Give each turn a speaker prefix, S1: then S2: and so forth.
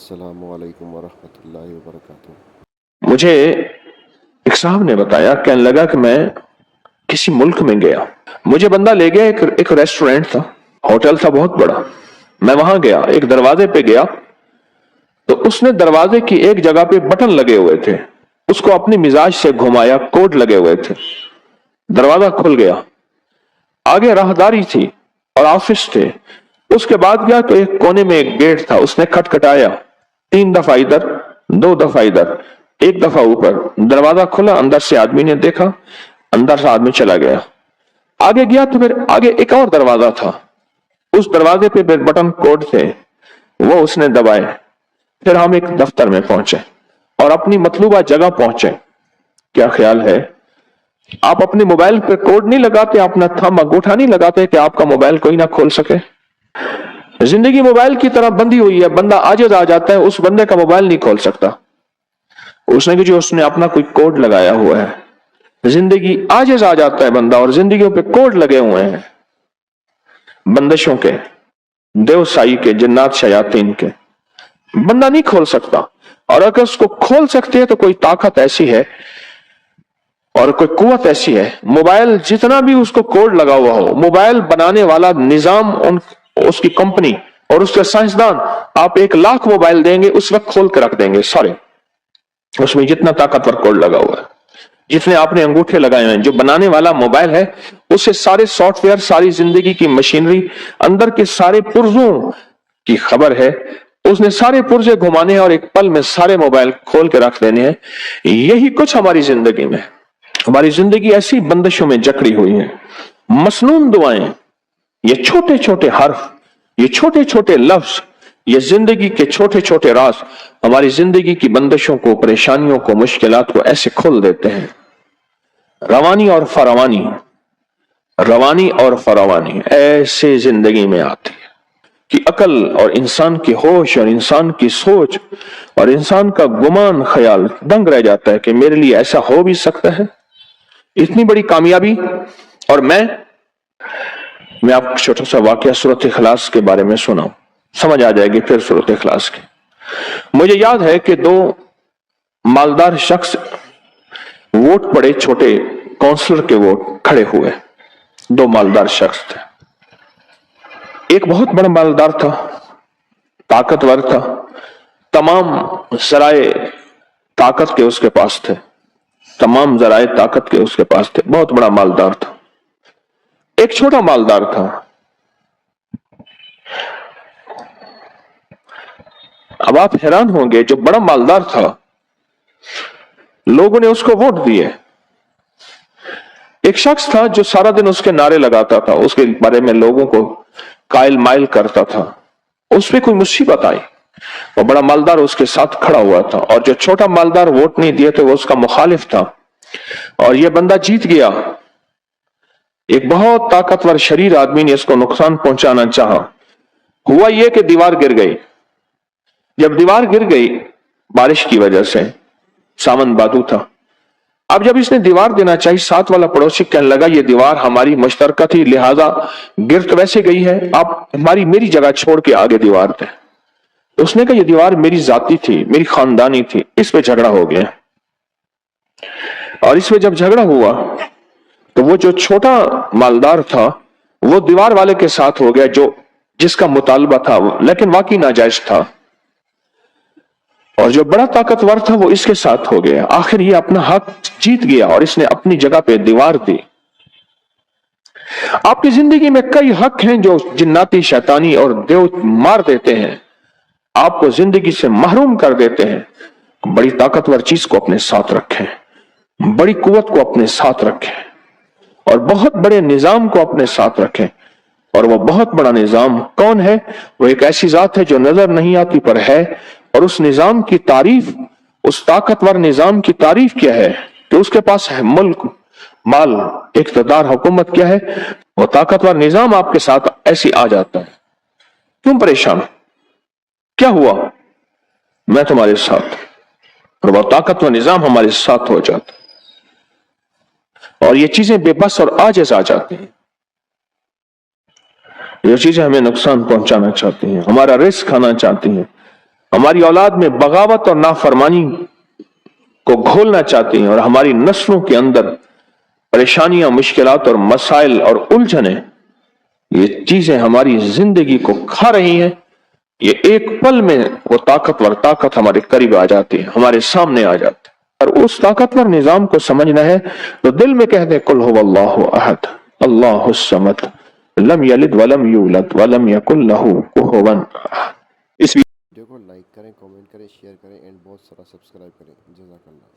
S1: السلام علیکم ورحمۃ اللہ وبرکاتہ۔
S2: مجھے ایک صاحب نے بتایا، کہنے لگا کہ میں کسی ملک میں گیا، مجھے بندہ لے گیا، ایک ریسٹورینٹ تھا، ہوٹل تھا بہت بڑا، میں وہاں گیا، ایک دروازے پہ گیا تو اس نے دروازے کی ایک جگہ پہ بٹن لگے ہوئے تھے، اس کو اپنی مزاج سے گھمایا، کوڈ لگے ہوئے تھے، دروازہ کھل گیا، آگے راہداری تھی اور آفس تھے، اس کے بعد گیا تو ایک کونے میں ایک گیٹ تھا، اس نے کھٹکھٹایا، 3 دفعہ ادھر، 2 دفعہ ادھر، 1 دفعہ اوپر، دروازہ کھلا، اندر سے آدمی نے دیکھا، اندر سے آدمی چلا گیا، آگے گیا تو پھر آگے ایک اور دروازہ تھا، اس دروازے پہ بٹن کوڈ تھے، وہ اس نے دبائے، پھر ہم ایک دفتر میں پہنچے اور اپنی مطلوبہ جگہ پہنچے۔ کیا خیال ہے، آپ اپنے موبائل پہ کوڈ نہیں لگاتے، اپنا تھم انگوٹھا نہیں لگاتے کہ آپ کا موبائل کوئی نہ کھول سکے؟ زندگی موبائل کی طرح بندھی ہوئی ہے، بندہ عاجز آ جاتا ہے، اس بندے کا موبائل نہیں کھول سکتا، اس نے کہ جو اس نے اپنا کوئی کوڈ لگایا ہوا ہے۔ زندگی عاجز آ جاتا ہے بندہ، اور زندگیوں پہ کوڈ لگے ہوئے ہیں، بندشوں کے، دیو سائی کے، جنات شیاطین کے، بندہ نہیں کھول سکتا، اور اگر اس کو کھول سکتے ہیں تو کوئی طاقت ایسی ہے اور کوئی قوت ایسی ہے، موبائل جتنا بھی اس کو کوڈ لگا ہوا ہو، موبائل بنانے والا نظام، اس کی کمپنی اور اس کے سائنسدان، آپ 1,00,000 موبائل دیں گے اس وقت کھول کے رکھ دیں گے سارے، اس میں جتنا طاقتور کوڈ لگا ہوا ہے، جتنے آپ نے انگوٹھے لگائے ہیں، جو بنانے والا موبائل ہے اس سے سارے سافٹ ویئر، ساری زندگی کی مشینری، اندر کے سارے پرزوں کی خبر ہے، اس نے سارے پرزے گھمانے ہیں اور ایک پل میں سارے موبائل کھول کے رکھ دینے ہیں۔ یہی کچھ ہماری زندگی میں، ہماری زندگی ایسی بندشوں میں جکڑی ہوئی ہے، مسنون دعائیں، یہ چھوٹے چھوٹے حرف، یہ چھوٹے چھوٹے لفظ، یہ زندگی کے چھوٹے چھوٹے راز ہماری زندگی کی بندشوں کو، پریشانیوں کو، مشکلات کو ایسے کھول دیتے ہیں۔ روانی اور فراوانی، روانی اور فراوانی ایسے زندگی میں آتی ہے کہ عقل اور انسان کی ہوش اور انسان کی سوچ اور انسان کا گمان خیال دنگ رہ جاتا ہے کہ میرے لیے ایسا ہو بھی سکتا ہے، اتنی بڑی کامیابی۔ اور میں آپ کو چھوٹا سا واقعہ سورۃ اخلاص کے بارے میں سناؤں، سمجھ آ جائے گی پھر سورۃ اخلاص کی۔ مجھے یاد ہے کہ 2 مالدار شخص ووٹ پڑے، چھوٹے کونسلر کے ووٹ کھڑے ہوئے، 2 مالدار شخص تھے، ایک بہت بڑا مالدار تھا، طاقتور تھا، تمام ذرائع طاقت کے اس کے پاس تھے، تمام ذرائع طاقت کے اس کے پاس تھے، بہت بڑا مالدار تھا۔ ایک چھوٹا مالدار تھا، اب آپ حیران ہوں گے، جو بڑا مالدار تھا لوگوں نے اس کو ووٹ دیے۔ ایک شخص تھا جو سارا دن اس کے نعرے لگاتا تھا، اس کے بارے میں لوگوں کو قائل مائل کرتا تھا، اس پہ کوئی مصیبت آئی وہ بڑا مالدار اس کے ساتھ کھڑا ہوا تھا، اور جو چھوٹا مالدار ووٹ نہیں دیے تھے وہ اس کا مخالف تھا، اور یہ بندہ جیت گیا۔ ایک بہت طاقتور شریر آدمی نے اس کو نقصان پہنچانا چاہا، ہوا یہ کہ دیوار گر گئی۔ جب دیوار گر گئی بارش کی وجہ سے، سامن بادو تھا، اب جب اس نے دیوار دینا چاہی، ساتھ والا پڑوسی کہنے لگا یہ دیوار ہماری مشترکہ تھی، لہذا گر تو ویسے گئی ہے، آپ میری جگہ چھوڑ کے آگے دیوار دیں۔ اس نے کہا یہ دیوار میری ذاتی تھی، میری خاندانی تھی، اس پہ جھگڑا ہو گیا، اور اس پہ جب جھگڑا ہوا تو وہ جو چھوٹا مالدار تھا وہ دیوار والے کے ساتھ ہو گیا، جس کا مطالبہ تھا لیکن واقعی ناجائز تھا، اور جو بڑا طاقتور تھا وہ اس کے ساتھ ہو گیا۔ آخر یہ اپنا حق جیت گیا اور اس نے اپنی جگہ پہ دیوار دی۔ آپ کی زندگی میں کئی حق ہیں جو جناتی، شیطانی اور دیو مار دیتے ہیں، آپ کو زندگی سے محروم کر دیتے ہیں۔ بڑی طاقتور چیز کو اپنے ساتھ رکھیں، بڑی قوت کو اپنے ساتھ رکھیں، اور بہت بڑے نظام کو اپنے ساتھ رکھیں۔ اور وہ بہت بڑا نظام کون ہے؟ وہ ایک ایسی ذات ہے جو نظر نہیں آتی پر ہے، اور اس نظام کی تعریف، اس طاقتور نظام کی تعریف کیا ہے کہ اس کے پاس ہے ملک، مال، اقتدار، حکومت کیا ہے؟ وہ طاقتور نظام آپ کے ساتھ ایسی آ جاتا ہے۔ کیوں پریشان؟ کیا ہوا؟ میں تمہارے ساتھ، اور وہ طاقتور نظام ہمارے ساتھ ہو جاتا ہے، اور یہ چیزیں بے بس اور عاجز آ جاتی ہیں، یہ چیزیں ہمیں نقصان پہنچانا چاہتی ہیں، ہمارا رزق کھانا چاہتی ہیں، ہماری اولاد میں بغاوت اور نافرمانی کو گھولنا چاہتی ہیں اور ہماری نسلوں کے اندر پریشانیاں، مشکلات اور مسائل اور الجھنیں، یہ چیزیں ہماری زندگی کو کھا رہی ہیں. یہ ایک پل میں وہ طاقت ہمارے قریب آ جاتی ہے، ہمارے سامنے آ جاتی ہے. اور اس طاقتور نظام کو سمجھنا ہے تو دل میں کہہ دیں قل هو اللہ احد اللہ الصمد لم یلد ولم یولد ولم یکن لہ کفوا احد. اس
S1: ویڈیو کو لائک کریں، کامنٹ کریں، شیئر کریں اینڈ بہت سارا سبسکرائب کریں. جزاک اللہ.